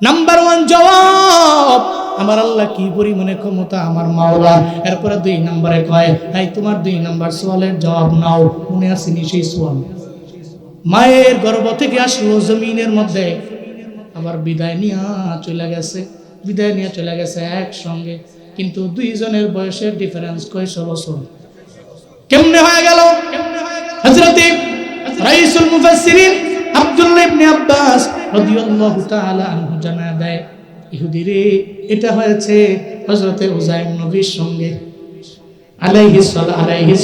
Number 1 জবাব, আমার আল্লাহ কি পরিমাণে ক্ষমতা আমার মাওলা। এরপরে 2 নম্বরে কয়, এই তোমার 2 নম্বর সওয়ালের জবাব নাও। মনে আছে নি সেই সওয়াল? মায়ের গর্ভ থেকে আসলো জমিনের মধ্যে, আবার বিদায় নিয়ে চলে গেছে, বিদায় নিয়ে চলে গেছে একসঙ্গে, কিন্তু দুইজনের বয়সের ডিফারেন্স কয়শো বছর। কেমনে হয়ে গেল? হযরত রাইসুল মুফাসসিরিন আব্দুল্লাহ ইবনে আব্বাস রাদিয়াল্লাহু তাআলা আনহু জানা দেয়, ইহুদিরে এটা হয়েছে হযরত উযাইর নবীর সঙ্গে আলাইহিস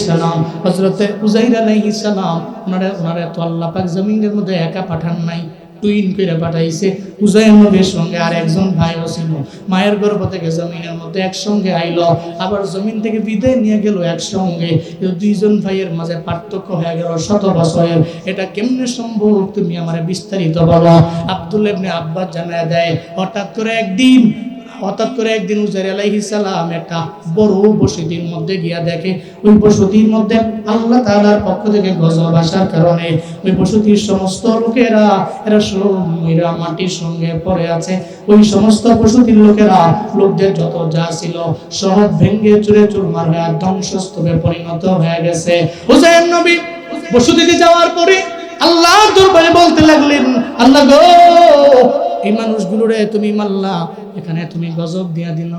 সালাম। হযরত উযাইর আলাইহিস সালাম ওনারে তো আল্লাহ পাক জমিনের মধ্যে একা পাঠান নাই, টুইন করে পাঠাইছে। উযাইর নবীর সঙ্গে আর একজন ভাইও ছিল, মায়ের গর্ভ থেকে জমিনের মধ্যে একসঙ্গে আইলো, আবার জমিন থেকে বিদায় নিয়ে গেল একসঙ্গে। দুইজন ভাইয়ের মাঝে পার্থক্য হয়ে গেল 100 বছরের। এটা কেমনে সম্ভব তুমি আমারে বিস্তারিত বলো। আব্দুল্লাহ ইবনে আব্বাস জানায় দেয়, হঠাৎ করে একদিন উযাইর আলাইহিস সালাম একটা বড় বসতির মধ্যে গিয়া দেখে, ওই বসতির মধ্যে আল্লাহ তাআলার পক্ষ থেকে গজব আসার কারণে ওই বসতির সমস্ত লোকেরা এরা মাটির সঙ্গে পড়ে আছে। ওই সমস্ত বসতির লোকদের যত যা ছিল সব ভেঙে চুরে চুরমার হয়ে ধ্বংসস্তূপে পরিণত হয়ে গেছে। উযাইর নবী বসতিতে যাওয়ার পরে আল্লাহর দরবারে বলতে লাগলেন, আল্লাহ গো, এই মানুষগুলোরে তুমি মারলা, এখানে তুমি গজব দিয়া দিল,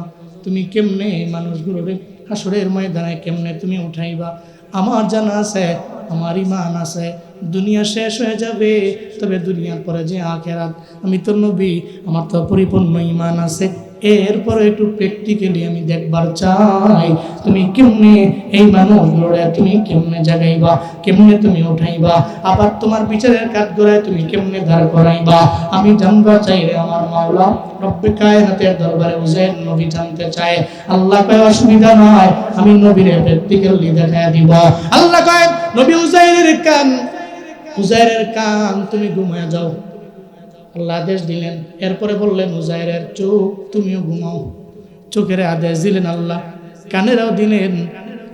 তুমি কেমনে এই মানুষগুলোরে হাসরের ময়দানে কেমনে তুমি উঠাইবা? আমার জানা আছে, আমার ঈমান আছে, দুনিয়া শেষ হয়ে যাবে, তবে দুনিয়ার পরে যে আখিরাত, আমি তো নবী, আমার তো পরিপূর্ণ ঈমান আছে। এরপরে একটু প্র্যাকটিক্যালি আমি দেখবার চাই, তুমি কেমনে এই মানুষগুলোরে তুমি কেমনে জাগাইবা, কেমনে তুমি উঠাইবা, আবার তোমার বিচারের কাজ করে তুমি কেমনে দাঁড় করাইবা, আমি জানবা চাই রে আমার মাওলা। রব্বে কায়নাতের দরবারে উযাইর নবী জানতে চায়। আল্লাহ কয় অসুবিধা নাই, আমি নবীরে প্র্যাকটিক্যালি দেখায় দিব। আল্লাহ কয়, নবী উযাইরের কান তুমি ঘুমায় যাও। আল্লাহ আদেশ দিলেন। এরপরে বললেন, উযাইরের চোখ তুমিও ঘুমাও। চোখের আদেশ দিলেন আল্লাহ, কানেরও দিলেন,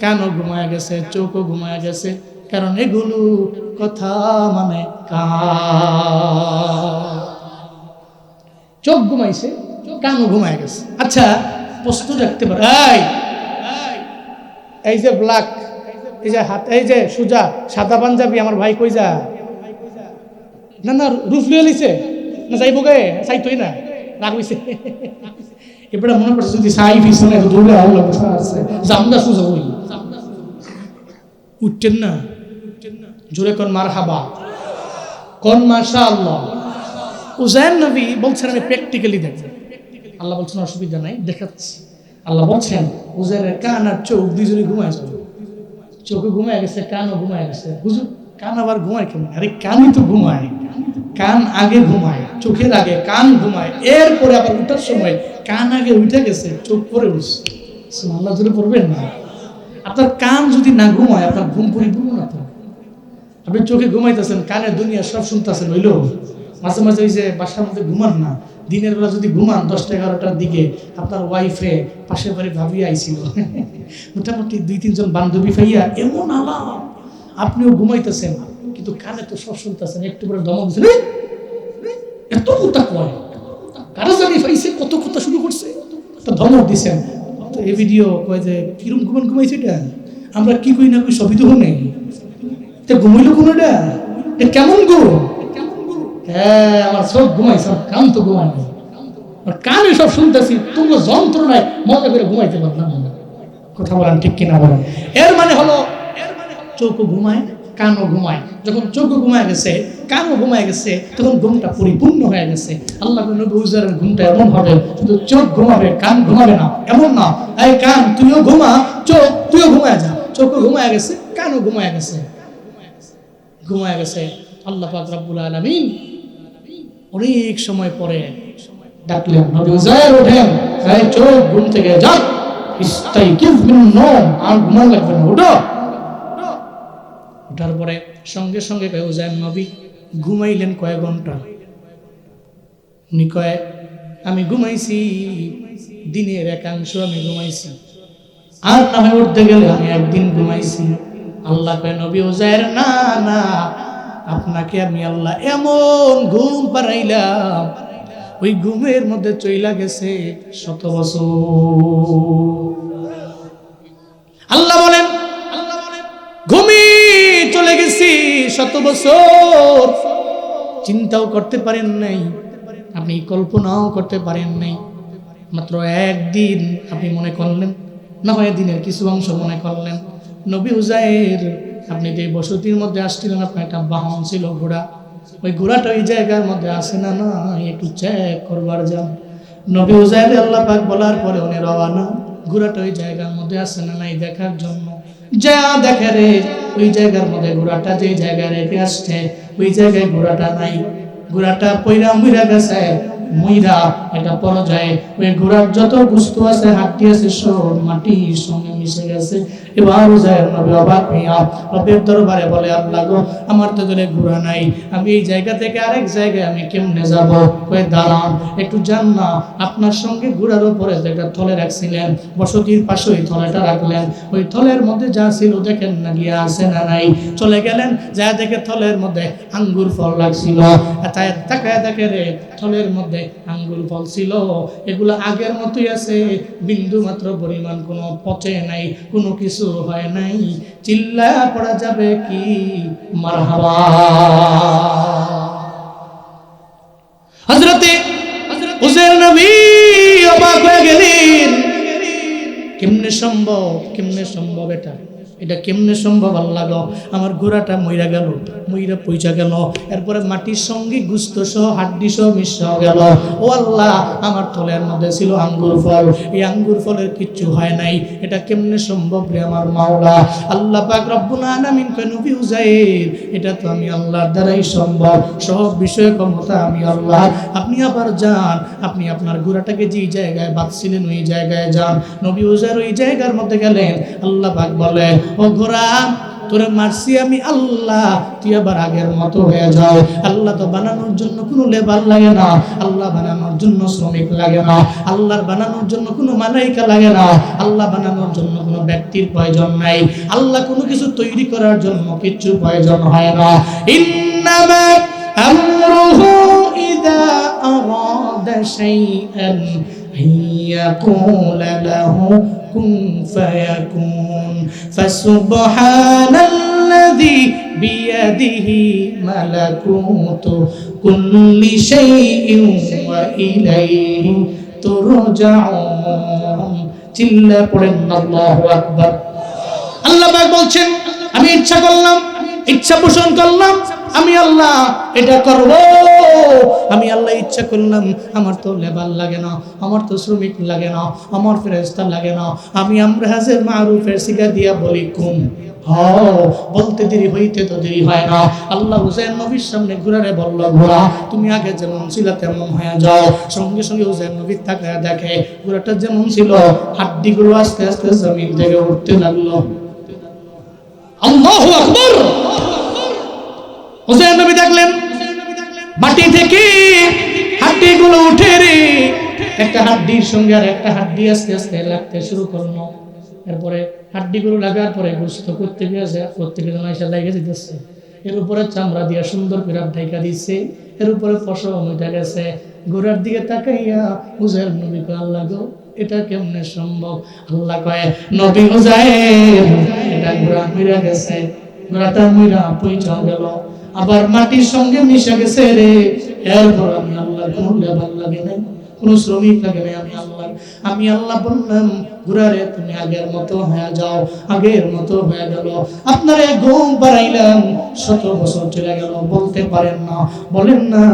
কানও ঘুমায় গেছে, চোখও ঘুমায় গেছে, কারণ এগুলো কথা মানে চোখ ঘুমাইছে, কানও ঘুমায় গেছে। আচ্ছা, প্রশ্ন রাখতে পারে, এই যে ব্ল্যাক, এই যে হাত, এই যে সুজা সাদা পাঞ্জাবি, আমার ভাই কই যা? না রুফ লিয়ে লিছে না, যাইব গে, চাইতই না, রাগ হইছে। এবারে মনে পড়ছে, যদি সাই পিছনে দৌড়ে আল্লাহ বসা আছে, জামদা সুজা হই, উঠতেন না? জোরে কোন মারহাবা, কোন মাশাআল্লাহ। উযাইর নবী বলছেন আমি প্র্যাকটিক্যালি দেখব। আল্লাহ বলছেন অসুবিধা নাই, দেখাচ্ছি। আল্লাহ বলছেন উযাইরের কান আর চোখ দুইজনই ঘুমায় যাবে। চোখে ঘুমায় গেছে, কানও ঘুমায় গেছে। হুজুর, কান আবার ঘুমায় কেন? আরে কানই তো ঘুমায়, কান আগে ঘুমায়, চোখের আগে কান ঘুমায়, এরপরে আবার উঠার সময় কান আগে উঠে গেছে, চোখ পরে উঠছে। সুবহানাল্লাহ জোরে পড়বেন না? আপনার কান যদি না ঘুমায়, আপনার ঘুম পরিপূর্ণ না। তো আপনি চোখে ঘুমাইতেছেন, কানে দুনিয়া সব শুনতেছেন, হইলো মাঝে মাঝে ওই যে বাসার মধ্যে ঘুমান না, দিনের বেলা যদি ঘুমান 10টা-11টার দিকে, আপনার ওয়াইফে পাশের বাড়ি ভাবি আইছিল, মোটামুটি 2-3 জন বান্ধবী পাইয়া এমন আলাপ, আপনিও ঘুমাইতেছেন কিন্তু কানে তো সব শুনতেছেন, একটু করে দমক দিচ্ছেন, এত কথা কয়, কারা জানি পাইছে, কত কথা শুরু করছে, একটা ধমক দিচ্ছেন। তো এই ভিডিও কয় যে কিরম ঘুমাইছে এটা, আমরা কি কই না কই সবই তো নেই, ঘুমাইলো কোন এটা কেমন গো? হ্যাঁ, আমার সব ঘুমাইছে, কান তো ঘুমায় না, কানে সব শুনতেছি, তোমরা যন্ত্রণায় মজা করে ঘুমাইতে পারলাম না। কথা বলেন ঠিক কিনা বলেন? এর মানে হলো চোখও ঘুমায়, কানও ঘুমায়। যখন চোখও ঘুমায় গেছে, কানও ঘুমায় গেছে, তখন ঘুমটা পরিপূর্ণ হয়ে গেছে। আল্লাহ নবী উযাইরের ঘুমটা এমন হবে, শুধু চোখ ঘুমাবে, কান ঘুমাবে না, এমন না। এই কান তুইও ঘুমা, চোখ তুইও ঘুমায় যা। চোখও ঘুমায় গেছে, কানও ঘুমায় গেছে, ঘুমায় গেছে। আল্লাহ পাক রব্বুল আলামিন অনেক সময় পরে ডাকলেন, নবী উযাইর ওঠেন, এই চোখ ঘুম থেকে জাগ, ইস্তাইকিজ মিন নওম, আর ঘুমান লাগবে না, ওঠো। ওঠার পরে সঙ্গে সঙ্গে উযাইর নবী ঘুমাইলেন কয়েক ঘন্টা। উনি কয়, আমি ঘুমাইছি দিনের একাংশ, আমি ঘুমাইছি, আর না হয় উঠতে গেলে আমি একদিন ঘুমাইছি। আল্লাহ কয়, নবী উযাইর, না আপনাকে আমি আল্লাহ এমন ঘুম পাড়াইলাম ওই ঘুমের মধ্যে চইলা গেছে 100 বছর। আল্লাহ বলেন ঘুমিয়ে চলে গেছি 100 বছর, চিন্তাও করতে পারেন নাই আপনি, কল্পনাও করতে পারেন নাই। মাত্র একদিন আপনি মনে করলেন, না হয় দিনের কিছু অংশ মনে করলেন। নবী উজাইর আপনি যে বসতির মধ্যে আসছিলেন, আপনার একটা বাহন ছিল ঘোড়া, ওই ঘোড়াটা ওই জায়গার মধ্যে আসে না, না একটু চেক করবার যান। নবী উজাইর আল্লাহ পাক বলার পরে উনি রওয়ানা, ঘোড়াটা ওই জায়গার মধ্যে আসে না নাই দেখার জন্য। যা দেখে রে ওই জায়গার মধ্যে ঘোড়াটা যে জায়গায় রেখে আসছে ওই জায়গায় ঘোড়াটা নাই, ঘোড়াটা পয়রা মুইরা গেছে, মুইরা এটা পর্যায়ে ওই ঘোড়ার যত বস্তু আছে হাড্ডি আছে সব মাটির সঙ্গে মিশে গেছে। এবার উজাইর নবী অবাক হইয়া রবের দরবারে বলে, আল্লাহ গো আমার তো দলে ঘোড়া নাই, আমি এই জায়গা থেকে আরেক জায়গায় আমি কেমনে যাব? কই দাঁড়ান একটু যান না, আপনার সঙ্গে ঘোড়ার উপরে যেটা থলে রাখছিলেন বসতির পাশে ওই থলেটা রাখলেন, ওই থলের মধ্যে যা ছিল দেখেন না গিয়া আছে না নাই? চলে গেলেন, যা দেখে থলের মধ্যে আঙ্গুর ফল রাখছিল, তাকায় দেখে রে থলের মধ্যে আঙ্গুর ফল ছিল, এগুলো আগের মতোই আছে, বিন্দু মাত্র পরিমাণ কোনো পচে নাই, কোনো কিছু হয় নাই। চিল্লা পড়া যাবে কি মারহাবা। হযরতে উজাইর নবী অবাক হয়ে গেলেন, কেমনে সম্ভব এটা কেমনে সম্ভব? আল্লাহ গো আমার ঘোড়াটা মইরা গেল, মইরা পয়সা গেল, এরপরে মাটির সঙ্গে গুস্ত সহ হাড্ডি সহ মিশা গেল। ও আল্লাহ আমার থলের মধ্যে ছিল আঙ্গুর ফল, এই আঙ্গুর ফলের কিচ্ছু হয় নাই, এটা কেমনে সম্ভব রে আমার মাওলা? আল্লাহ পাক রব্বুল আলামিন কয়, নবী উজাইর এটা তো আমি আল্লাহর দ্বারাই সম্ভব, সব বিষয়ে ক্ষমতা আমি আল্লাহ। আপনি আবার যান, আপনি আপনার ঘোড়াটাকে যে জায়গায় বাঁধছিলেন ওই জায়গায় যান। নবী উজাইর ওই জায়গার মধ্যে গেলেন। আল্লাহ পাক বলে, ও ঘোড়া তোরে মারছি আমি আল্লাহ, তুই আবার আগের মতো হয়ে যাও। আল্লাহ তো বানানোর জন্য কোনো লেবার লাগে না, আল্লাহ বানানোর জন্য শ্রমিক লাগে না, আল্লাহর বানানোর জন্য কোনো মালাইকা লাগে না, আল্লাহ বানানোর জন্য কোনো ব্যক্তির প্রয়োজন নাই, আল্লাহ কোনো কিছু তৈরি করার জন্য কিছু প্রয়োজন হয় না। ইন্নামা আমরুহু ইযা আরাদা শাইআন ইয়াকুলা লাহু কুন ফায়াকুন। ফাসুবহানাল্লাযী বিয়াদিহি মালাকুতু কুল্লি শাইইন ওয়া ইলাইহি তুরজাউন। চিল্লা পড়েন আল্লাহু আকবার। আল্লাহ পাক বলছেন, আমি ইচ্ছা করলাম, ইচ্ছা পোষণ করলাম, আমি আল্লাহ এটা করব। আমি আল্লাহ ইচ্ছা করলাম, আমার তো লেবার লাগে না, আমার তো শ্রমিক লাগে না, আমার ফেরেশতা লাগে না, আমি আমরাজের মারুফের সিগা দিয়া বলি কুম, বলতে দেরি হইতে তো দেরি হয় না। আল্লাহ হুসাইন নবীর সামনে ঘোড়ারে বলল, ঘোড়া তুমি আগে যেমন ছিল তেমন হয়ে যাও। সঙ্গে সঙ্গে হুসাইন নবী তাকায় দেখে ঘোড়াটা যেমন ছিল হাড্ডিগুলো আস্তে আস্তে জমিন থেকে উঠতে লাগলো। আল্লাহু আকবার। হুসাইন নবী দেখলেন মাটি থেকে হাড্ডিগুলো উঠে রে, একটা হাড্ডির সঙ্গে আর একটা হাড্ডি আস্তে আস্তে লাগতে শুরু করলো। এরপরে হাড্ডিগুলো লাগার পরে গোস্ত করতে গিয়ে এসে লেগে যেতেছে, এর উপরে চামড়া দিয়া সুন্দর করে ঢাকা দিচ্ছে, এর উপরে পশম উঠে গেছে। ঘোড়ার দিকে তাকাইয়া হুসাইন নবী কয়, আল্লাহ গো এটা কেমনে সম্ভব? আল্লাহ কয়, নবী হুসাইন এটা ঘোড়া মইরা গেছে, ঘোড়াটা মইরা পয়সা গেল, আবার মাটির সঙ্গে মিশে গেছে রে। এরপর আমি আল্লাহ কোনো লেবার লাগে নাই, কোনো শ্রমিক লাগে নাই, আমি আল্লাহ বললাম ঘোড়ারে তুমি আগের মতো হয়ে যাও, আগের মতো হয়ে গেল। আপনারে ঘুম পাড়াইলাম, 100 বছর চলে গেল, বলতে পারেন না, বলেন না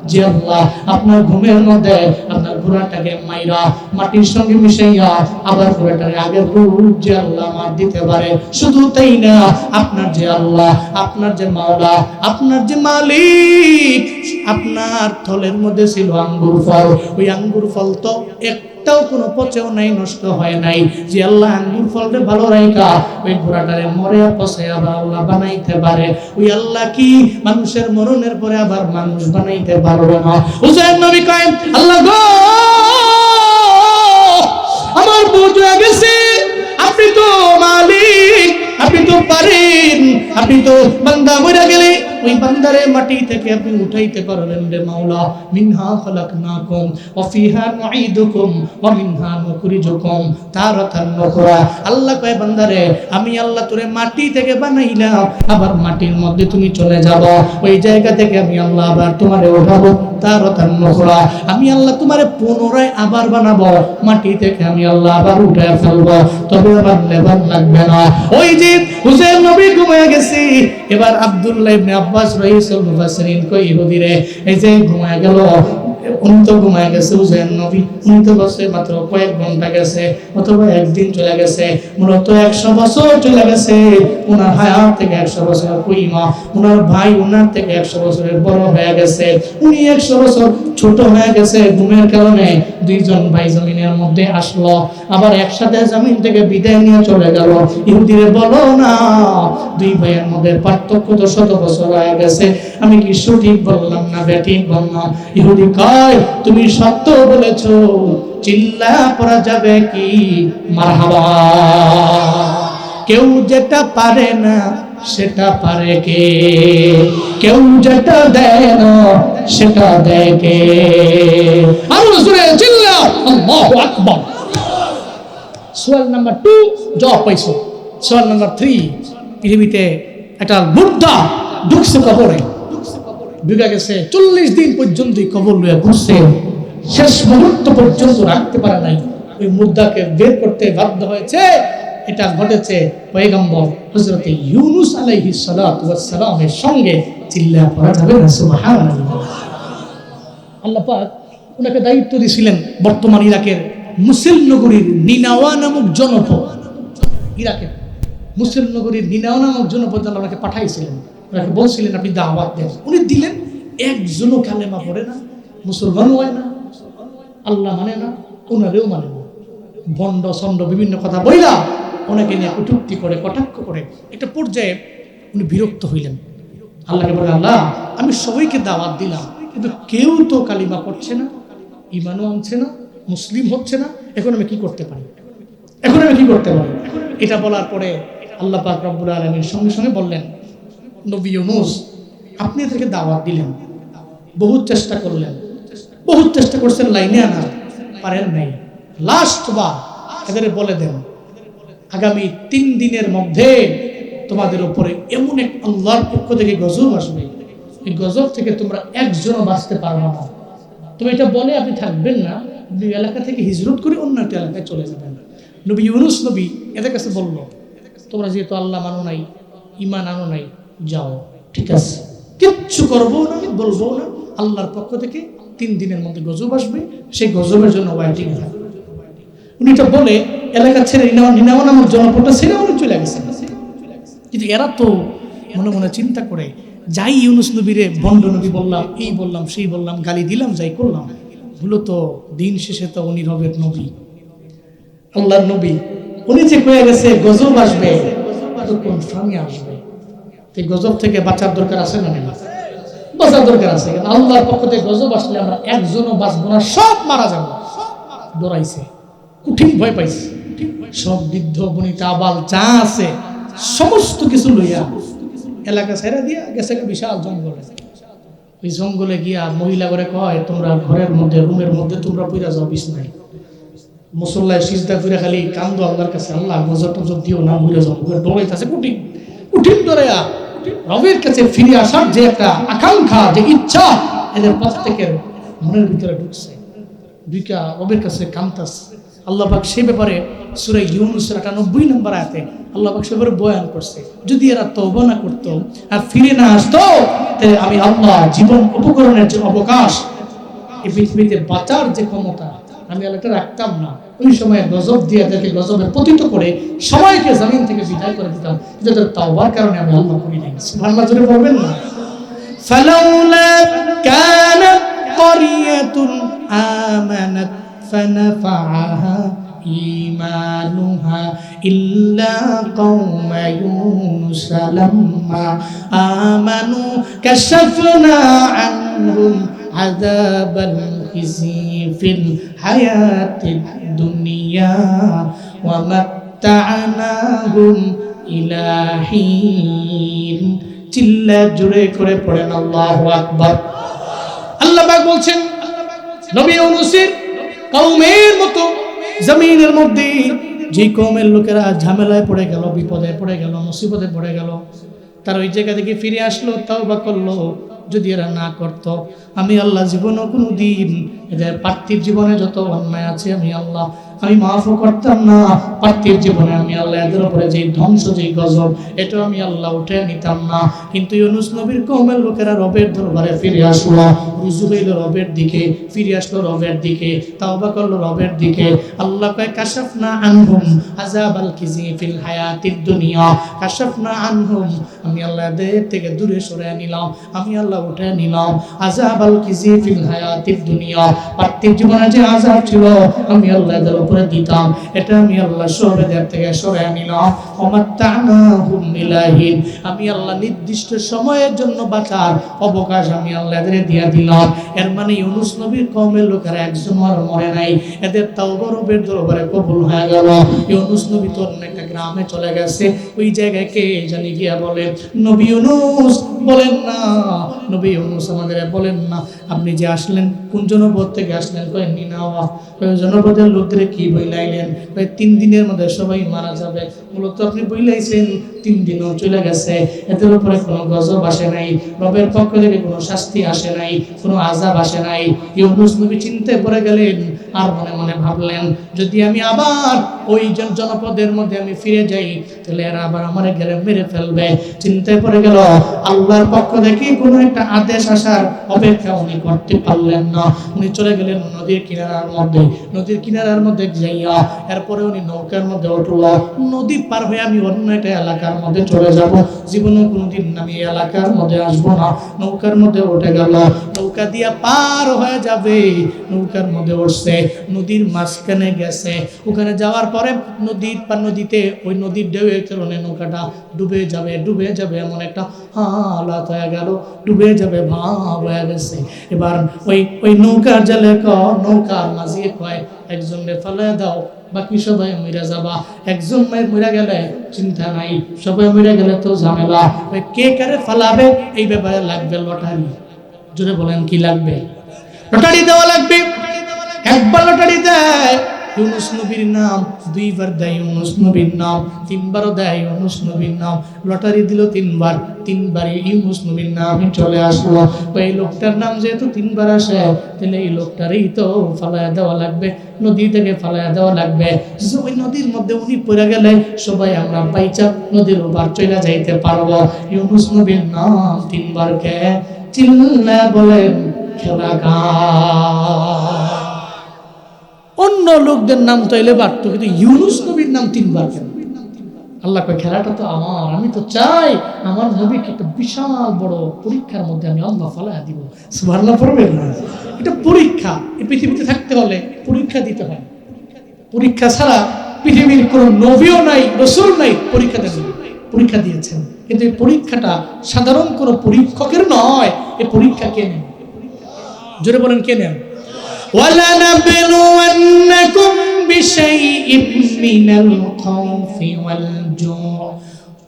যে আল্লাহ আপনার ঘুমের মধ্যে আপনার ঘোড়াটাকে মাইরা মাটির সঙ্গে মিশাইয়া আবার ঘোড়াটাকে আগের রূপ যে আল্লাহ মার দিতে পারে। শুধু তাই না, আপনার যে আল্লাহ, আপনার যে মাওলা, আপনার যে মালিক, আপনার থলের মধ্যে ছিল আঙ্গুর ফল, ওই আঙ্গুর ফল তো একটাও কোনো পচেও নাই, নষ্ট হয় নাই। যে আল্লাহ আঙ্গুর ফলটা ভালো রাখা ওই ঘোড়াটারে মরে পচে আবার আল্লাহ বানাইতে পারে, ওই আল্লাহ কি মানুষের মরণের পরে আবার মানুষ বানাইতে পারবে না? হুসাইন নবী কয়, আল্লাহ গো আমার বুঝ হয়ে গেছে, আপনি তো মালিক, আপনি তো পারেন, আপনি তো বান্দা মরে গেলে ওই বান্দারে মাটি থেকে আপনি উঠাইতে পারবেন রে মাওলা। মিনহা খালাকনাকুম ওয়া ফিহা নুঈদুকুম ওয়া মিনহা নুখরিজুকুম তারাতান উখরা। আল্লাহ কয় বান্দারে আমি আল্লাহ তোরে মাটি থেকে বানাইলাম, আবার মাটির মধ্যে তুমি চলে যাবা, ওই জায়গা থেকে আমি আল্লাহ আবার তোমারে উঠাবো তারাতান উখরা। আমি আল্লাহ তোমারে পুনরায় আবার বানাবো, মাটি থেকে আমি আল্লাহ আবার উঠায় ফেলবো, তবে আবার লেবার লাগবে না। ওই যে হুসাইন নবী ঘুমিয়ে গেছে, এবার আব্দুল্লাহ ইবনে আব্বাস রাইসুল মুফাসসিরিন কই ইহুদি রে এই যে ঘুমিয়ে গেল, উনি তো ঘুমিয়ে গেছে হুসাইন নবী, উনি তো বসে মাত্র কয়েক ঘন্টা গেছে অথবা একদিন চলে গেছে, মূলত 100 বছর চলে গেছে। ওনার হায়াত থেকে 100 বছর কইমা, ওনার ভাই ওনার থেকে 100 বছরের বড় হয়ে গেছে, উনি 100 বছর ছোট হয়ে গেছে। ঘুমের কারণে দুইজন ভাই জমিনের মধ্যে আসলো, আবার একসাথে জমিন থেকে বিদায় নিয়ে চলে গেল। ইহুদিরে বলো না দুই ভাইয়ের মধ্যে পার্থক্য তো 100 বছর হয়ে গেছে, আমি কি সঠিক বললাম না বেঠিক বললাম? ইহুদি কয় তুমি সত্য বলেছো, চিল্লা পড়া যাবে কি মারহাবা। কেউ যেটা পারে না সেটা পারে কে, কেউ যেটা দেয় না সেটা দেয় কে। আরো জোরে চিল্লা আল্লাহু আকবার। সোয়াল নাম্বার 2 জবাব পাইছো। সোয়াল নাম্বার 3, পৃথিবীতে একটা বুদ্ধা ঢুকছে কবরে, ঢুকে গেছে 40 দিন পর্যন্ত কবর লইয়া ঘুরছে, শেষ মুহূর্ত পর্যন্ত রাখতে পারে নাই, ওই মুদ্দাকে বের করতে বাধ্য হয়েছে। এটা ঘটেছে পয়গম্বর হযরত ইউনূস আলাইহিস সালাতু ওয়াস সালামের সঙ্গে। চিল্লা পড়া যাবে না সুবহানাল্লাহ। আল্লাহ পাক ওনাকে দায়িত্ব দিয়েছিলেন বর্তমান ইরাকের মুসলিম নগরীর নিনাওয়া নামক জনপদ, ইরাকের মুসলিম নগরীর নিনাওয়া নামক জনপদ ওনাকে পাঠাইছিলেন, ওনাকে বলছিলেন আপনি দাওয়াত দেন। উনি দিলেন, একজনও কালেমা পড়ে না, মুসলমান হয় না, আল্লাহ মানে না, ওনারেও মানে না, ভণ্ড ছন্দ বিভিন্ন কথা বইলা ওনাকে নিয়ে কটূক্তি করে কটাক্ষ করে। একটা পর্যায়ে উনি বিরক্ত হইলেন, আল্লাহকে বলে আল্লাহ আমি সবাইকে দাওয়াত দিলাম কিন্তু কেউ তো কালিমা পড়ছে না, ঈমানও আনছে না, মুসলিম হচ্ছে না, এখন আমি কি করতে পারি, এখন আমি কি করতে পারি? এটা বলার পরে আল্লাহ পাক রব্বুল আলামিন সঙ্গে সঙ্গে বললেন নবী ইউনূস আপনি এদেরকে দাওয়াত দিলেন, বহুত চেষ্টা করলেন, বহুত চেষ্টা করছেন, লাইনে আনা পারেন নাই, লাস্ট বার এদের বলে দেন আগামী 3 দিনের মধ্যে তোমাদের উপরে এমন এক আল্লাহর পক্ষ থেকে গজব আসবে, এই গজব থেকে তোমরা একজনও বাঁচতে পারবে না। তবে এটা বলে আপনি থাকবেন না, আপনি এলাকা থেকে হিজরত করে অন্য একটা এলাকায় চলে যাবেন। নবী ইউনূস নবী এদের কাছে বলল তোমরা যেহেতু আল্লাহ মানো নাই, ঈমান আনো নাই, যাও, ঠিক আছে, কিচ্ছু করবো না, বলবো না, আল্লাহর পক্ষ থেকে 3 দিনের মধ্যে গজব আসবে, সেই গজবের জন্য ওয়াইটিং থাকবে। উনি এটা বলে এলাকা ছেড়ে নিনাওয়া নামক জনপদটা ছেড়ে উনি চলে গেছেন। কিন্তু এরা তো মনে মনে চিন্তা করে যাই ইউনূস নবীরে ভণ্ড নবী বললাম, এই বললাম সেই বললাম, গালি দিলাম, যাই করলাম, মূলত দিন শেষে তো উনি রবের নবী, আল্লাহর নবী। উনি যে কয়ে গেছে গজব আসবে, কনফার্মই আসবে। এই গজব থেকে বাঁচার দরকার আছে না? বাঁচার দরকার আছে। আল্লাহর পক্ষ থেকে গজব আসলে আমরা একজনও বাঁচবো না, সব মারা যাবো। ডরাইছে, কঠিন ভয় পাইছে, সব বৃদ্ধ বনিতা আবাল যা আছে সমস্ত কিছু লইয়া এলাকা ছেড়ে দিয়া গেছে বিশাল জঙ্গলে। ওই জঙ্গলে গিয়া মহিলা করে কয় তোমরা ঘরের মধ্যে রুমের মধ্যে তোমরা পইরা যাও বিছনায়, মুসল্লায় সিজদা করে খালি কান্দো আল্লাহর কাছে, আল্লাহ গজব টজব দিও না, মরে যাও। ডরাইতেছে, কঠিন কঠিন ডরাইয়া রবের কাছে ফিরে আসার যে একটা আকাঙ্ক্ষা, যে ইচ্ছা এদের প্রত্যেকের মনের ভিতরে ঢুকছে, ঢুকা রবের কাছে কাঁদতেছে। আল্লাহ পাক সেই ব্যাপারে সূরা ইউনূসের ৯৮ নম্বর আয়াতে আল্লাহ পাক সে ব্যাপারে বয়ান করছে, যদি এরা তওবা না করতো আর ফিরে না আসতো তাহলে আমি আল্লাহ জীবন উপকরণের যে অবকাশ, এই পৃথিবীতে বাঁচার যে ক্ষমতা আমি আল্লাহটা রাখতাম না। ওই সময় গজব দিয়ে তাদেরকে গজবে পতিত করে সবাইকে জমিন থেকে বিদায় করে দিতাম, যাদের তাওবার কারণে আমি আল্লাহ করি নাই। সুবহানাল্লাহ জোরে বলবেন না? ফালাউলা কানাত ক্বরিয়াতুন আমানাত ফানাফাআহা ঈমানুহা ইল্লা কওমা ইউনুস লাম্মা আমানু কাশাফনা আনহুম আযাবাল খিজি ফিল হায়াতিদ দুনিয়া ওয়া মাত্তা'নাহুম ইলা হিন চিল্লা জোরে করে পড়েন আল্লাহু আকবার। আল্লাহ পাক বলছেন নবী ইউনূসের কওমের মতো জমিনের মধ্যে যে কওমের লোকেরা ঝামেলায় পড়ে গেল, বিপদে পড়ে গেল, মুসিবতে পড়ে গেল, তার ওই জায়গা থেকে ফিরে আসলো, তাওবা করলো। যদি এরা না করত, আমি আল্লাহ জীবনও কোনো দিন এদের পার্থিব জীবনে যত অন্যায় আছে আমি আল্লাহ আমি মাফও করতাম না। পার্থিব জীবনে আমি আল্লাহ এদের উপরে যে ধ্বংস, যে গজব, এটা আমি আল্লাহ উঠে নিতাম না। কিন্তু ইউনূস নবীর কওমের লোকেরা রবের দরবারে ফিরে আসলো, রুজু হইল রবের দিকে, ফিরে আসলো রবের দিকে, তাওবা করলো রবের দিকে। আল্লাহ কয় কাশাফনা আনহুম আযাবাল খিজি ফিল হায়াতিদ দুনিয়া, কাশাফনা আনহুম, আমি আল্লাহ এদের থেকে দূরে সরিয়ে নিলাম, আমি আল্লাহ উঠে নিলাম। আযাবাল খিজি ফিল হায়াতিদ দুনিয়া, পার্থিব জীবনে যে আযাব ছিল আমি আল্লাহ এদের উপরে দিতাম, এটা আমি আল্লাহ সব এদের থেকে সরিয়ে নিলাম। ওমাত্তানাহুম ইলাহিন, আমি আল্লাহ নির্দিষ্ট সময়ের জন্য বাঁচার অবকাশ আমি আল্লাহ এদের দিয়ে দিলাম। এর মানে ইউনূস নবীর কওমের লোকেরা একজন আর মরে নাই, এদের তাওবা রবের দরবারে কবুল হয়ে গেল। ইউনূস নবী তো অন্য একটা গ্রামে চলে গেছে, ওই জায়গায় কে জানি গিয়া বলে নবী ইউনূস বলেন না, নবী ইউনূস আমাদের বলেন না, আপনি যে আসলেন কোন জনপদ থেকে আসলেন? কয় নিনাওয়া। কয় জনপদের লোকদের কি বইলাইলেন? কয় 3 দিনের মধ্যে সবাই মারা যাবে। মূলত আপনি বইলাইছেন 3 দিনও চলে গেছে, এদের উপরে কোনো গজব আসে নাই, রবের পক্ষ থেকে কোনো শাস্তি আসে নাই, কোনো আযাব আসে নাই। ইউনূস নবী চিন্তায় পড়ে গেলেন, আর মনে মনে ভাবলেন যদি আমি আবার ওই জনপদের মধ্যে আমি ফিরে যাই, তাহলে এরা আবার আমারে গেলে মেরে ফেলবে। চিন্তায় পড়ে গেল, আল্লাহর পক্ষ থেকে কোনো একটা আদেশ আসার অপেক্ষা উনি করতে পারলেন না। উনি চলে গেলেন নদীর কিনারার মধ্যে, নদীর কিনারার মধ্যে যাইয়া এরপরে উনি নৌকার মধ্যে উঠল। নদী পার হয়ে আমি অন্য একটা এলাকার মধ্যে চলে যাব, জীবনে কোনোদিন আমি এই এলাকার মধ্যে আসবো না। নৌকার মধ্যে উঠে গেল, নৌকা দিয়া পার হয়ে যাবে, নৌকার মধ্যে উঠছে, নদীর মাঝখানে গেছে। ওখানে যাওয়ার পরে নদীতে ওই নদীর ঢেউয়ের কারণে নৌকাটা ডুবে যাবে এমন একটা হালাত হয়ে গেল, ডুবে যাবে ভাব হয়ে গেছে। এবার ওই নৌকার জালে নৌকার মাঝি কয় একজনকে ফেলে দাও, বাকি সবাই মরে যাবা। একজন মরে গেলে চিন্তা নাই, সবাই মরে গেলে তো ঝামেলা। কে কারে ফালাবে এই ব্যাপারে লাগবে লটারি। জোরে বলেন কি লাগবে? লটারি দেওয়া লাগবে। একবার লটারি দেয় ইউনূস নবীর নাম, 2 বার দেয় ইউনূস নবীর নাম, 3 বারও দেয় ইউনূস নবীর নাম। লটারি দিল 3 বার, 3 বারই ইউনূস নবীর নামই চলে আসলো। এই লোকটার নাম যেহেতু 3 বার আসে, তাহলে এই লোকটারই তো ফালায়া দেওয়া লাগবে, নদী থেকে ফালায়া দেওয়া লাগবে। ওই নদীর মধ্যে উনি পড়ে গেলে সবাই আমরা বাইচা নদীর ওপার চলে যাইতে পারবো। ইউনূস নবীর নাম 3 বার কে চিল্লা বলেন খেলা গা। অন্য লোকদের নাম চাইলে পারত, কিন্তু ইউনূস নবীর নাম 3 বার কেন? আল্লাহ কয় খেলাটা তো আমার, আমি তো চাই আমার নবীকে একটা বিশাল বড় পরীক্ষার মধ্যে আমি আল্লাহ ফালায়া দিব। সুবহানাল্লাহ পড়বেন না? এটা পরীক্ষা। এই পৃথিবীতে থাকতে হলে পরীক্ষা দিতে হয়। পরীক্ষা ছাড়া পৃথিবীর কোনো নবীও নাই, রাসূল নাই, পরীক্ষা দেন, পরীক্ষা দিয়েছেন। কিন্তু এই পরীক্ষাটা সাধারণ কোনো পরীক্ষকের নয়, এই পরীক্ষা কে নেন? জোরে বলেন কে নেন? وَلَنَبْلُوَنَّكُمْ بِشَيْءٍ مِّنَ الْخَوْفِ وَالْجُوعِ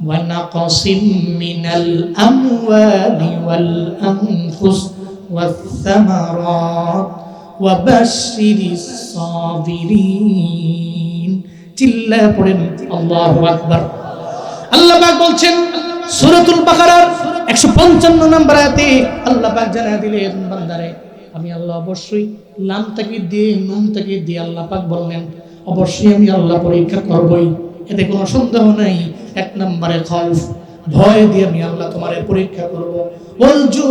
وَنَقْصٍ مِّنَ الْأَمْوَالِ وَالْأَنفُسِ وَالثَّمَرَاتِ وَبَشِّرِ الصَّابِرِينَ। চিল্লা পড়েন আল্লাহু আকবার। আল্লাহ পাক বলছেন সূরাতুল বাকারার 155 নম্বর আয়াতে আল্লাহ পাক জানায় দিলেন, বান্দারে আমি আল্লাহ অবশ্যই লাম তাকিদ দিয়ে নুন তাকিদ দিয়ে আল্লাহ পাক বললেন অবশ্যই আমি আল্লাহ পরীক্ষা করবই, এতে কোনো সন্দেহ নাই। 1 নম্বরে খৌফ, ভয় দিয়ে আমি আল্লাহ তোমারে পরীক্ষা করব। ওয়াল জু,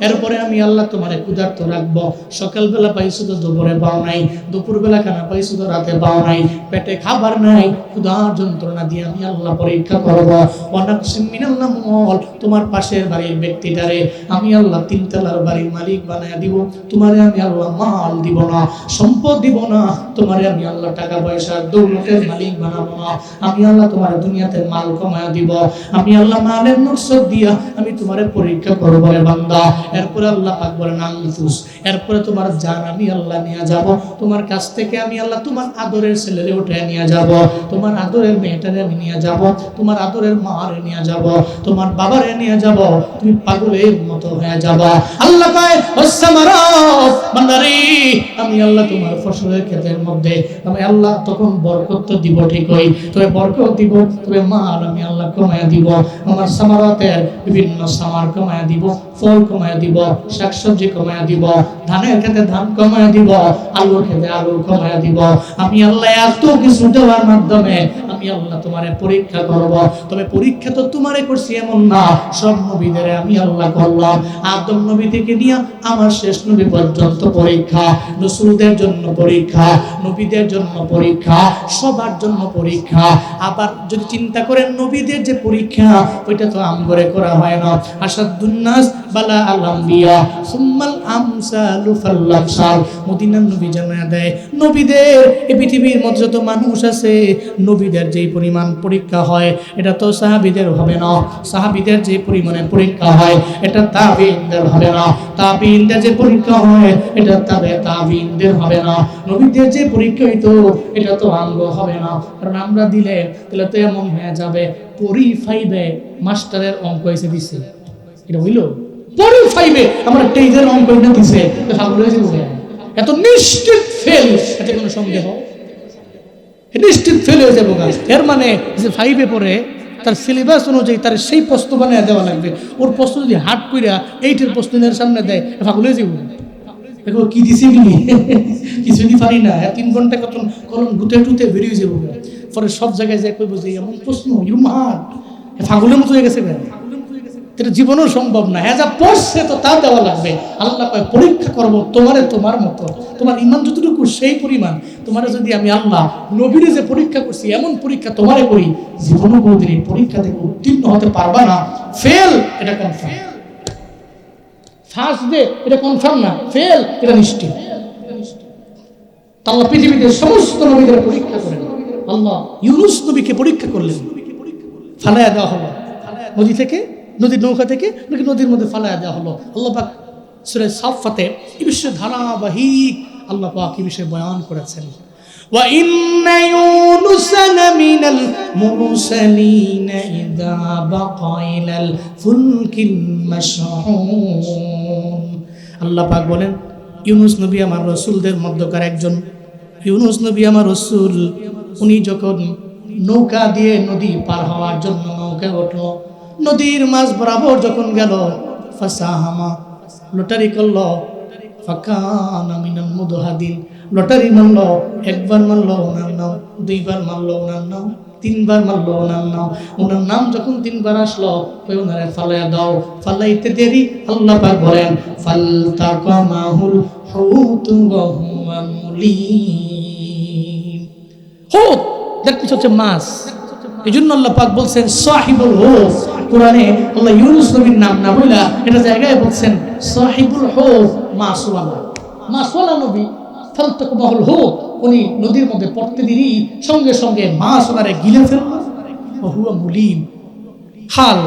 এরপরে আমি আল্লাহ তোমারে ক্ষুধার্ত রাখবো। সকালবেলা পাইছো তো দুপুরে পাও নাই, দুপুরবেলা খানা পাইছো তো রাতে পাও নাই, পেটে খাবার নাই, ক্ষুধার যন্ত্রণা দিয়ে আমি আল্লাহ পরীক্ষা করব। ওয়ানাকসিম মিনাল আমওয়াল, তোমার পাশের বাড়ির ব্যক্তিটারে আমি আল্লাহ 3 তলার বাড়ির মালিক বানায় দিব। তোমারে আমি আল্লাহ মাল দিব না, সম্পদ দিব না, তোমারে আমি আল্লাহ টাকা পয়সার দৌলতের মালিক বানাবো না। আমি আল্লাহ তোমার দুনিয়াতে মাল কমায়া দিব। আমি আল্লাহ মালের নকশা দিয়া আমি তোমারে পরীক্ষা করব। বলে বান্দা। এরপরে আল্লাহ পাক বলেন আনফুস, এরপরে তোমার জান আমি আল্লাহ নিয়ে যাব, তোমার কাছ থেকে আমি আল্লাহ তোমার আদরের ছেলেরে উঠে নিয়ে যাব, তোমার আদরের মেয়েটারে আমি নিয়ে যাব, তোমার আদরের মারে নিয়ে যাব, তোমার বাবারে নিয়ে যাব, তুমি পাগলের মতো হয়ে যাবা। আল্লাহ কয় ওয়াসসামারাত, বান্দারে আমি আল্লাহ তোমার ফসলের ক্ষেতের মধ্যে আমি আল্লাহ তখন বরকত দিব, ঠিকই তবে বরকত দিব, তবে মাল আমি আল্লাহ কমায়া দিব, আমার সামারাতের বিভিন্ন সামার কমায়া দিব, ফল কমায়া দিব, শাকসবজি কমায়া দিব, ধানের ক্ষেতে ধান কমায়া দিব, আলুর ক্ষেতে আলু কমায়া দিব। আমি আল্লাহ এত কিছু দেওয়ার মাধ্যমে আমি আল্লাহ তোমারে পরীক্ষা করব। তবে পরীক্ষা তো তোমারে করছি এমন না, সব নবীদের আমি আল্লাহ করলাম। আদম নবী থেকে নিয়ে আমার শেষ নবী পর্যন্ত পরীক্ষা, রাসূলদের জন্য পরীক্ষা, নবীদের জন্য পরীক্ষা, সবার জন্য পরীক্ষা। আবার যদি চিন্তা করেন নবীদের যে পরীক্ষা ওইটা তো আমগরে করা হয় না। আসাদুন নাস বালা আল আম্বিয়া সুম্মাল আমসালু ফাল আমসাল। মদিনার নবী জানায়া দেয় নবীদের এই পৃথিবীর মধ্যে যত মানুষ আছে নবীদের যেই পরিমাণ পরীক্ষা হয় এটা তো সাহাবীদের হবে না, সাহাবীদের যে পরিমাণে পরীক্ষা হয় এটা তাবিঈনদের হবে না, তাবিঈনদের যে পরীক্ষা হয় এটা তাবিঈনদের হবে না, নবীদের যে পরীক্ষা হইতো এটা তো আঙ্গ হবে না। কারণ আমরা দিলে তাহলে তো এমন হয়ে যাবে পরি 5-এ মাস্টারের অঙ্ক এসে দিছে, এটা হইল পরি 5-এ আমার টেইজের অঙ্ক এনে দিছে, তো ফাগুল হয়ে যাবে, এত নিশ্চিত ফেল, এতে কোনো সন্দেহ নিশ্চিত ফেল হয়ে যাবো। এর মানে যে 5-এ পড়ে তার সিলেবাস অনুযায়ী তার সেই প্রশ্ন বানিয়ে দেওয়া লাগবে। ওর প্রশ্ন যদি হার্ড কইরা 8-এর প্রশ্নের সামনে দেয় ফাগুল হয়ে যাবো। দেখো কি দিছি কিছুই পারি না, 3 ঘন্টা কলম গুটে টুতে বেরিয়ে যাবো। পরে সব জায়গায় যাই কইব যে এমন প্রশ্ন ইউমার ফাগুলের মতো হয়ে গেছে, এটা জীবনও সম্ভব না। হ্যাঁ যা পড়ছে তো তা দেওয়া লাগবে। আল্লাহ কয় পরীক্ষা করব তোমারে তোমার মতো, তোমার ইমান যতটুকু সেই পরিমাণ। তোমারে যদি আমি আল্লাহ নবীরে যে পরীক্ষা করছি এমন পরীক্ষা তোমারে করি, জীবনও কোনোদিন এই পরীক্ষা থেকে উত্তীর্ণ হতে পারবা না। ফেল এটা কনফার্ম, ফার্স্ট ডে এটা কনফার্ম না, ফেল এটা নিশ্চিত। আল্লাহ পৃথিবীতে সমস্ত নবীদের পরীক্ষা করেন। আল্লাহ ইউনুস নবীকে পরীক্ষা করলেন, ফালায়া দেওয়া হলো নদী থেকে, নদীর নৌকা থেকে নদীর মধ্যে ফালায়া দেওয়া হলো। আল্লাহ পাক সূরা সাফফাতে এই বিষয়ে ধারাবাহিক আল্লাহ পাক এই বিষয়ে বয়ান করেছেন। ওয়া ইন্না ইউনুস লামিনাল মুরসালিন ইযা বাকা ইলাল ফুলকিল মাশহুন। আল্লাহ পাক বলেন ইউনুস নবী আমার রাসূলদের মধ্যকার একজন। ইউনুস নবী আমার রাসূল, উনি যখন নৌকা দিয়ে নদী পার হওয়ার জন্য নৌকা উঠল, নদীর মাঝ বরাবর যখন গেল ফাসাহামা লটারি করল, ফাকানা মিনাল মুদহাদিন, লটারি মারল, একবার মারল ওনার নাম, দুইবার মারল ওনার নাম, তিনবার মারল ওনার নাম। ওনার নাম যখন 3বার আসলো ওই ওনারে ফালাইয়া দাও। ফালাইতে দেরি আল্লাহ পাক বলেন ফালতাকামাহুল হুত ওয়া হুয়া মুলিম। হুত দ্যাট হচ্ছে মাছ। এই জন্য আল্লাহ পাক বলছেন সাহিবুল হুত। কোরআনে আল্লাহ ইউনুস নবীর নাম না বইলা এটা জায়গায় বলছেন সাহিবুল হুত, মাছওয়ালা, মাছওয়ালা নবী। ফালতাকামাহুল হুত, উনি নদীর মধ্যে পড়তে দেরি সঙ্গে সঙ্গে মাছ ওনারে গিলে ফেলল। ওয়া হুয়া মুলিম, হাল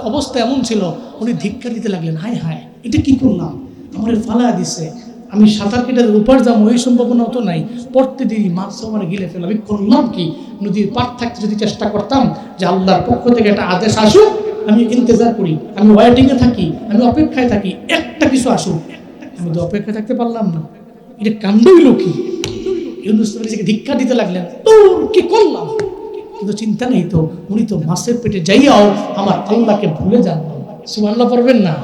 অবস্থা এমন ছিল উনি ধিক্কার দিতে লাগলেন, হায় হায় এটা কি করলাম, আমার ফালা দিছে, আমি সাঁতার কেটে উপর যাবো এই সম্ভাবনাও তো নাই, পড়তে দিই মাছ আমার গিলে ফেল, আমি করলাম কি? নদীর পার থাকতে যদি চেষ্টা করতাম যে আল্লাহর পক্ষ থেকে একটা আদেশ আসুক, আমি ইন্তজার করি, আমি ওয়েটিংয়ে থাকি, আমি অপেক্ষায় থাকি, একটা কিছু আসুক, আমি তো অপেক্ষায় থাকতে পারলাম না। এটা কাণ্ড হইল কি? ইউনুস নবী নিজেকে ধিক্কার দিতে লাগলেন, তোর কি করলাম? কিন্তু চিন্তা নেই তো, উনি তো মাছের পেটে যাইয়াও আমার আল্লাহকে ভুলে যান। সুবহানাল্লাহ পড়বেন না?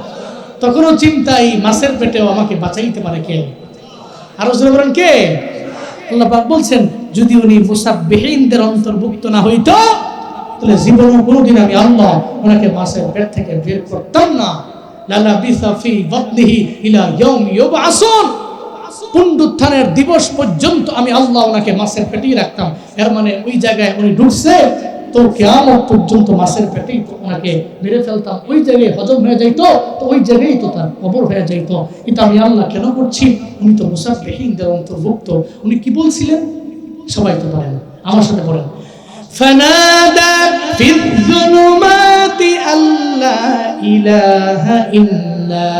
তখনও চিন্তা এই মাছের পেটেও আমাকে বাঁচাইতে পারে কে? আরো জোরে বলেন কে? আল্লাহ পাক বলছেন যদি উনি মুসাব্বিহিনদের অন্তর্ভুক্ত না হইতো তাহলে জীবনে কোনোদিন আমি আল্লাহ ওনাকে মাছের পেট থেকে বের করতাম না। লালা বিসা ফি বাতনিহি ইলা ইয়াউমি ইউবআসুন, পুনরুত্থানের দিবস পর্যন্ত আমি আল্লাহ ওনাকে মাছের পেটেই রাখতাম। এর মানে ওই জায়গায় উনি ঢুকছে তো কিয়ামত পর্যন্ত মাছের পেটেই তো ওনাকে মেরে ফেলতাম, ওই জায়গায় হজম হয়ে যাইতো, তো ওই জায়গায় তো তার কবর হয়ে যাইতো। কিন্তু আমি আল্লাহ কেন করছি? উনি তো মুসাব্বিহিনদের অন্তর্ভুক্ত। উনি কি বলছিলেন সবাই তো পারেন, আমার সাথে পড়েন। ফানাদা ফিয যুলুমাতি আল্লা লা ইলাহা ইল্লা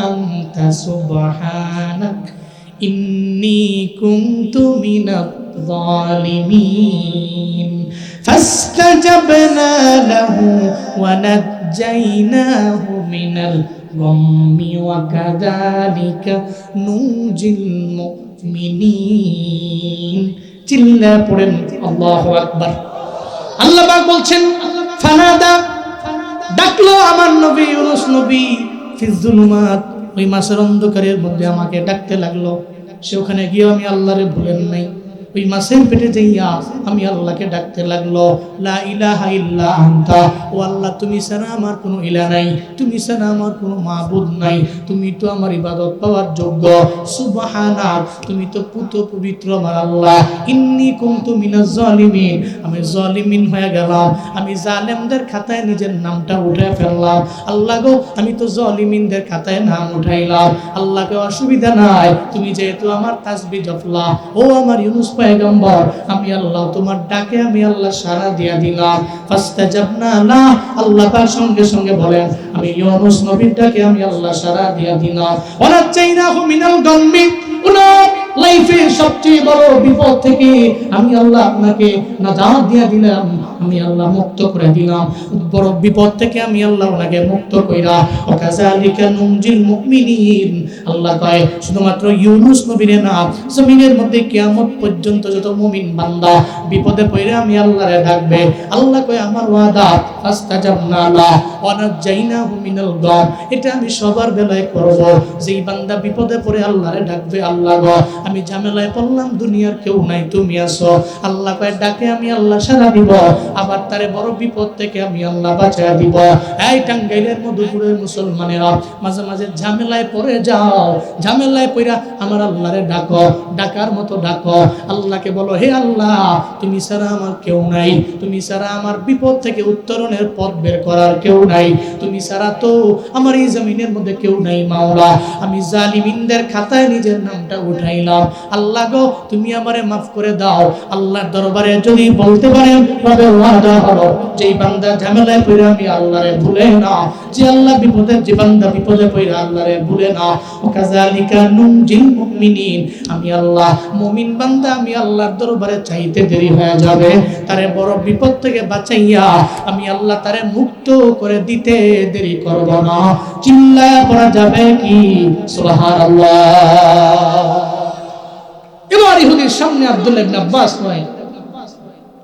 আনতা সুবহানাক ইন্নী কুনতু মিনাজ জালিমিন ফাসতাজাবনা লাহু ওয়া নাজ্জাইনাহু মিনাল গাম্মি ওয়া কাযালিকা নুজিল মুমিনিন। চিল্লা পড়েন আল্লাহু আকবার। আল্লাহ পাক বলছেন ফানাদা, ডাকলো আমার নবী ইউনূস নবী ফিজ যুলুমাত, ওই মাছের অন্ধকারের মধ্যে আমাকে ডাকতে লাগলো। সে ওখানে গিয়ে আমি আল্লাহরে ভুলেন নাই, ওই মাছের পেটে যাইয়া আমি আল্লাহকে ডাকতে লাগলো, লা ইলাহা ইল্লা আনতা, ও আল্লাহ তুমি ছাড়া আমার কোনো ইলাহ নাই, তুমি ছাড়া আমার কোনো মাবুদ নাই, তুমি তো আমার ইবাদত পাওয়ার যোগ্য, সুবহানাক তুমি তো পুত পবিত্র আমার আল্লাহ, ইন্নী কুনতু মিনাজ জালিমিন আমি জালিমিন হয়ে গেলাম, আমি জালেমদের খাতায় নিজের নামটা উঠে ফেললাম। আল্লাহ গো আমি তো জালিমিনদের খাতায় নাম উঠাইলাম, আল্লাহকে অসুবিধা নাই, তুমি যেহেতু আমার তাসবিহ জপলা, ও আমার ইউনূস পয়গম্বর আমি আল্লাহ তোমার ডাকে আমি আল্লাহ সাড়া দিয়া দিলাম। ফাস্তাজাবনা লা, আল্লাহ তার সঙ্গে সঙ্গে বলেন আমি ইউনূস নবীর ডাকে আমি আল্লাহ সাড়া দিয়া দিলাম। ওয়া নাজ্জাইনাহু মিনাল গাম্মি, লাইফের সবচেয়ে বড় বিপদ থেকে আমি আল্লাহ আপনাকে নাজাত দিয়ে দিলাম, আমি আল্লাহ মুক্ত করে দিলাম, বড় বিপদ থেকে আমি আল্লাহ ওনাকে মুক্ত কইরা ওয়াকাযালিকা নুনজিল মুমিনিন। আল্লাহ কয় শুধুমাত্র ইউনূস নবীর না, জমিনের মধ্যে কিয়ামত পর্যন্ত যত মুমিন বান্দা বিপদে পড়ে আমি আল্লাহরে ডাকবে, আল্লাহ কয় আমার ওয়াদা ফাস্তাজাবনা লা ওয়া নাজ্জাইনাহু মিনাল গাম, এটা আমি সবার বেলায় করব। যেই বান্দা বিপদে পড়ে আল্লাহরে ডাকবে, আল্লাহ গো আমি ঝামেলায় পড়লাম, দুনিয়ার কেউ নাই, তুমি আছো, আল্লাহ কয় ডাকে আমি আল্লাহ সাড়া দিব, আবার তারে বড় বিপদ থেকে আমি আল্লাহ বাঁচায়া দিব। এই টাঙ্গাইলের মধুপুরের মুসলমানেরা মাঝে মাঝে ঝামেলায় পড়ে যাও, ঝামেলায় পড়া আমার আল্লাহরে ডাকো, ডাকার মতো ডাকো, আল্লাহকে বলো হে আল্লাহ তুমি ছাড়া আমার কেউ নাই, তুমি ছাড়া আমার বিপদ থেকে উত্তরণের পথ বের করার কেউ নাই, তুমি ছাড়া তো আমার এই জমিনের মধ্যে কেউ নাই মাওলা, আমি জালিমিনদের খাতায় নিজের নামটা উঠাইলাম, আল্লাহ গো তুমি আমারে মাফ করে দাও। আল্লাহর দরবারে যদি বলতে পারেন তবে ওয়াদা হলো যেই বান্দা ঝামেলায় পড়ে আমি আল্লাহরে ভুলে না, যে আল্লাহ বিপদে, যে বান্দা বিপদে পড়ে আল্লাহরে ভুলে না, ওয়াকাযালিকা নুনজিল মুমিনিন আমি আল্লাহ মুমিন বান্দা আমি আল্লাহর দরবারে চাইতে দেরি হয়ে যাবে, তারে বড় বিপদ থেকে বাঁচাইয়া আমি আল্লাহ তারে মুক্ত করে দিতে দেরি করব না। চিল্লায়া পড়া যাবে কি সুবহানাল্লাহ। এবার ইহুদির সামনে আব্দুল্লাহ ইবনে আব্বাস নয়,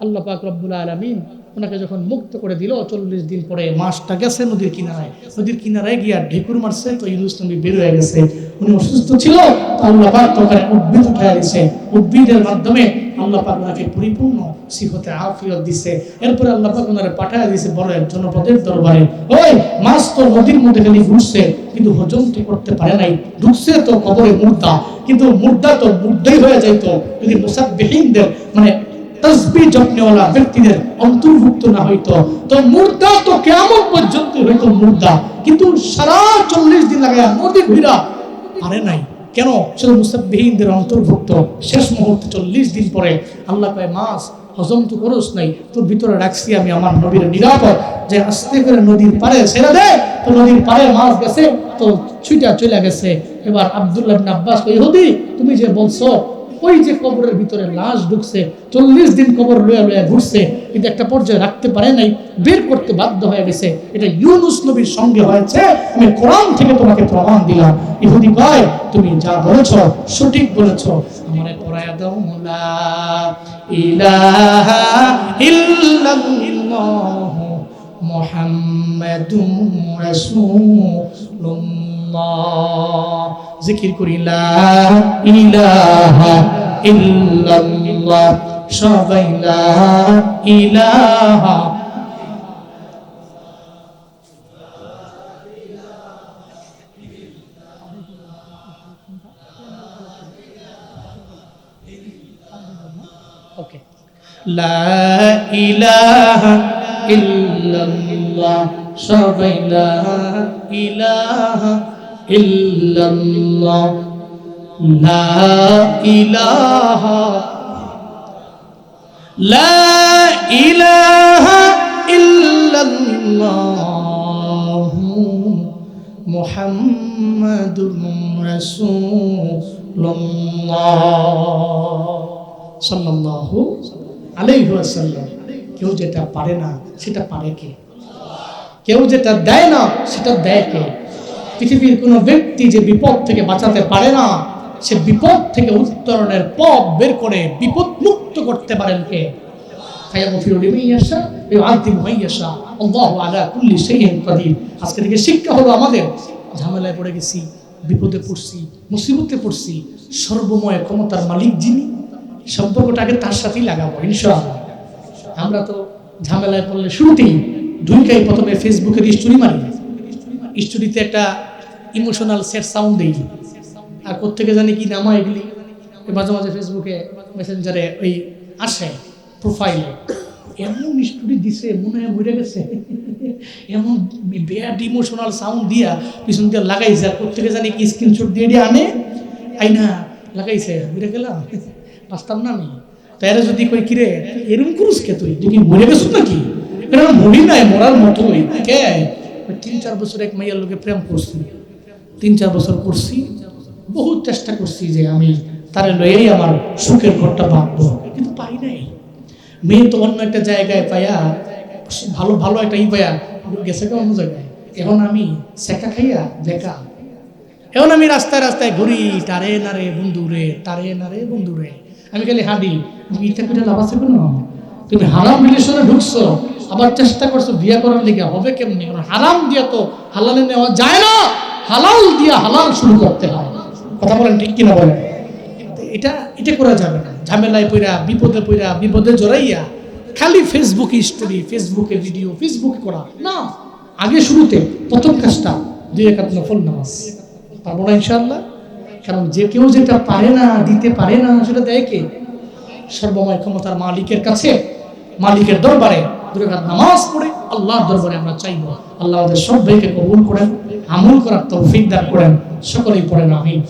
আল্লাহ পাক রব্বুল আলামিন ওনাকে যখন মুক্ত করে দিল 40 দিন পরে মাসটা গেছে নদীর কিনারায়, নদীর কিনারায় গিয়া ঢেকুর মারছে, তো ইউনূস নবী বের হয়ে গেছে, উনি অসুস্থ ছিল, তো আল্লাহ পাক তো ওখানে উদ্ভিদ উঠায় দিয়েছে, উদ্ভিদের মাধ্যমে আল্লাহ পাক ওনাকে পরিপূর্ণ সিহতে আফিয়ত দিছে। এরপরে আল্লাহ পাক ওনারে পাঠায় দিয়েছে বড় এক জনপদের দরবারে। ওই মাছ তো নদীর মধ্যে খালি ঘুরছে কিন্তু হজম তো করতে পারে নাই, ঢুকছে তো কবরে মুর্দা, কিন্তু মুর্দা তো মুর্দাই হয়ে যাইতো যদি মুসাব্বিহিনদের মানে তাসবিহ জপনেওয়ালা ব্যক্তিদের অন্তর্ভুক্ত না হইতো, তো মুর্দা তো কিয়ামত পর্যন্ত হইতো মুর্দা, কিন্তু সারা 40 দিন লাগায়া নদী ঘুরা পারে নাই, কেন? শুধু মুসাব্বিহিনদের অন্তর্ভুক্ত। শেষ মুহূর্তে 40 দিন পরে আল্লাহ কয় মাস হজম তো করস নাই, তোর ভিতরে রাখছি আমি আমার নবীর নিরাপদ, যে আস্তে করে নদীর পাড়ে ছেড়ে দে, তো নদীর পাড়ে মাছ গেছে তো ছুটা চলে গেছে। এবার আব্দুল্লাহ ইবনে আব্বাস কই ইহুদি তুমি যে বলছো ওই যে কবরের ভিতরে লাশ ঢুকছে, 40 দিন কবর লয়া লয়া ঘুরছে, কিন্তু একটা পর্যায়ে রাখতে পারে নাই, বের করতে বাধ্য হয়ে গেছে, এটা ইউনূস নবীর সঙ্গে হয়েছে, আমি কোরআন থেকে তোমাকে প্রমাণ দিলাম। ইহুদি কয় তুমি যা বলেছো সঠিক বলেছো, আমারে পড়ায়া দাও লা ইলাহা ইল্লাল্লাহ মুহাম্মাদুর রাসূলুল্লাহ, জিকির করি লা ইলাহা ইল্লাল্লাহ, সবাই লা ইলাহা ওকে লা ইলাহা ইল্লাল্লাহ, সবাই লা ইলাহা ইল্লাল্লাহ, লা ইলাহা লা ইলাহা ইল্লাল্লাহ, মুহাম্মাদুর রাসূলুল্লাহ সাল্লাল্লাহু আলাইহি ওয়াসাল্লাম। কেউ যেটা পারে না সেটা পারে কে? কেউ যেটা দেয় না সেটা দেয় কে? পৃথিবীর কোনো ব্যক্তি যে বিপদ থেকে বাঁচাতে পারে না, সে বিপদ থেকে উত্তরণের পথ বের করে বিপদ মুক্ত করতে পারেন কে? আজকে থেকে শিক্ষা হলো আমাদের, ঝামেলায় পড়ে গেছি, বিপদে পড়ছি, মুসিবতে পড়ছি, সর্বময় ক্ষমতার মালিক যিনি, সম্পর্কটাকে তার সাথেই লাগাবো ইনশাআল্লাহ। আমরা তো ঝামেলায় পড়লে শুরুতেই ঢুকাই প্রথমে ফেসবুকের স্টোরি মারি, স্টোরিতে একটা ইমোশনাল সেট সাউন্ড দিই, আর কোত্থেকে জানি কি নামা এগুলি মাঝে মাঝে ফেসবুকে মেসেঞ্জারে ওই আসে প্রোফাইলে, এমন স্টোরি দিছে মনে হয় মরে গেছে, এমন ব্যাড ইমোশনাল সাউন্ড দিয়া পিছন দিয়ে লাগাইছে, আর কোত্থেকে জানি কি স্ক্রিনশট দিয়ে দিয়ে আনে আইনা লাগাইছে, মরে গেলাম বাঁচতাম না আমি। তাই যদি কই কিরে এরকম করুস কে, তুই কি মরে গেছ নাকি? মরি নাই, মরার মতোই কে। 3-4 বছর এক মাইয়ার লোকে প্রেম করছি, 3-4 বছর করছি, বহুত চেষ্টা করছি যে আমি তারে লইয়াই আমার সুখের ঘরটা বাঁধবো, কিন্তু পাই নাই। মেয়ে তো অন্য একটা জায়গায় পাইয়া, ভালো ভালো একটা পাইয়া গেছে অন্য জায়গায়। এখন আমি সেকা খাইয়া দেখা, এখন আমি রাস্তায় রাস্তায় ঘুরি, তারে না রে বন্ধু রে, তারে না রে বন্ধু রে, আমি খালি হাঁটি। ইটা করে লাভ আছে কোনো? তুমি হারাম রিলেশনে ঢুকছো, আবার চেষ্টা করছো বিয়ে করার লিগে, হবে কেমনি? কারণ হারাম দিয়া তো হালালে নেওয়া যায় না, হালাল দিয়া হালাল শুরু করতে হয়। কথা বলেন ঠিক কিনা বলেন? এটা এটা করা যাবে না। ঝামেলায় পইরা, বিপদে পইরা, বিপদে জড়াইয়া খালি ফেসবুকে স্টোরি, ফেসবুকে ভিডিও, ফেসবুকে করা না। আগে শুরুতে প্রথম কাজটা 2 রাকাত নফল নামাজ। পারবো না ইনশাআল্লাহ? কারণ যে কেউ যেটা পারে না, দিতে পারে না, সেটা দেয় কে? সর্বময় ক্ষমতার মালিকের কাছে, মালিকের দরবারে 2 রাকাত নামাজ পড়ে আল্লাহর দরবারে আমরা চাইবো আল্লাহ আমাদের সবাইকে কবুল করেন, আমল করার তৌফিক দান করেন। সকলেই পড়েন আমিন।